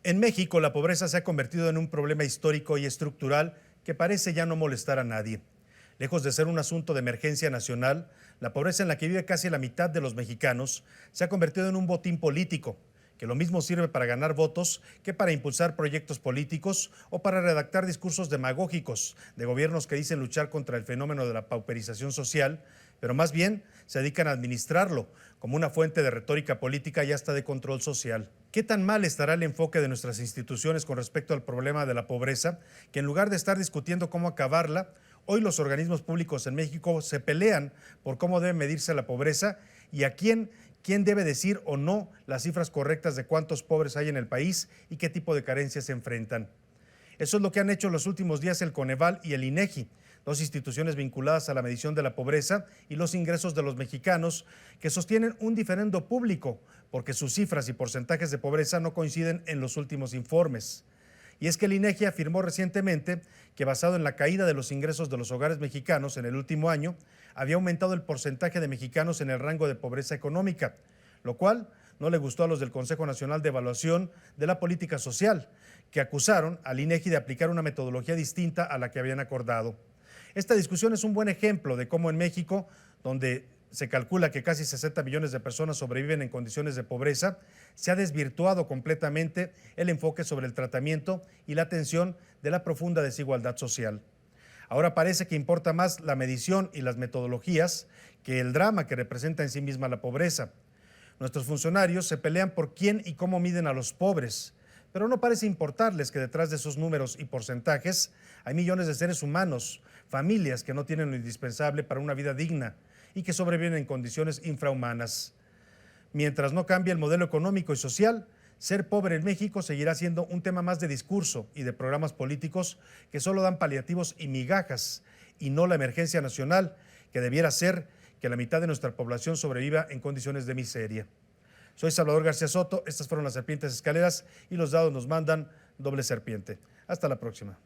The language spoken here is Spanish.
En México, la pobreza se ha convertido en un problema histórico y estructural que parece ya no molestar a nadie. Lejos de ser un asunto de emergencia nacional, la pobreza en la que vive casi la mitad de los mexicanos se ha convertido en un botín político, que lo mismo sirve para ganar votos que para impulsar proyectos políticos o para redactar discursos demagógicos de gobiernos que dicen luchar contra el fenómeno de la pauperización social, pero más bien se dedican a administrarlo como una fuente de retórica política y hasta de control social. ¿Qué tan mal estará el enfoque de nuestras instituciones con respecto al problema de la pobreza, que en lugar de estar discutiendo cómo acabarla, hoy los organismos públicos en México se pelean por cómo debe medirse la pobreza y a quién debe decir o no las cifras correctas de cuántos pobres hay en el país y qué tipo de carencias se enfrentan? Eso es lo que han hecho en los últimos días el Coneval y el INEGI, dos instituciones vinculadas a la medición de la pobreza y los ingresos de los mexicanos, que sostienen un diferendo público porque sus cifras y porcentajes de pobreza no coinciden en los últimos informes. Y es que el INEGI afirmó recientemente que, basado en la caída de los ingresos de los hogares mexicanos en el último año, había aumentado el porcentaje de mexicanos en el rango de pobreza económica, lo cual no le gustó a los del Consejo Nacional de Evaluación de la Política Social, que acusaron al INEGI de aplicar una metodología distinta a la que habían acordado. Esta discusión es un buen ejemplo de cómo en México, donde se calcula que casi 60 millones de personas sobreviven en condiciones de pobreza, se ha desvirtuado completamente el enfoque sobre el tratamiento y la atención de la profunda desigualdad social. Ahora parece que importa más la medición y las metodologías que el drama que representa en sí misma la pobreza. Nuestros funcionarios se pelean por quién y cómo miden a los pobres, pero no parece importarles que detrás de esos números y porcentajes hay millones de seres humanos, familias que no tienen lo indispensable para una vida digna y que sobreviven en condiciones infrahumanas. Mientras no cambie el modelo económico y social, ser pobre en México seguirá siendo un tema más de discurso y de programas políticos que solo dan paliativos y migajas, y no la emergencia nacional, que debiera ser que la mitad de nuestra población sobreviva en condiciones de miseria. Soy Salvador García Soto, estas fueron las serpientes escaleras y los dados nos mandan doble serpiente. Hasta la próxima.